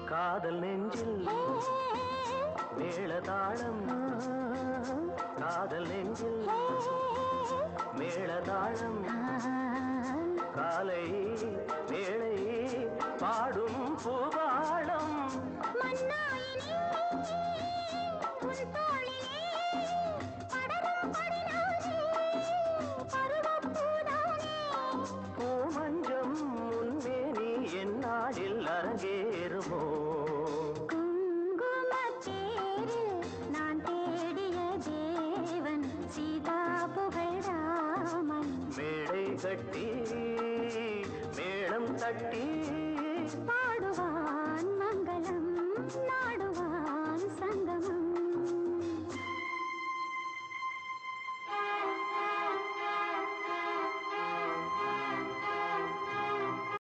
காதல் நெஞ்சில் மேளதாளம் காதல் நெஞ்சில் மேளதாளம் காலை வேளை பாடும் பூபாளம் பூமஞ்சம் முன்மேனி என்னாடில் அரங்கேறுமோ மேடை கட்டி மேளம் தட்டி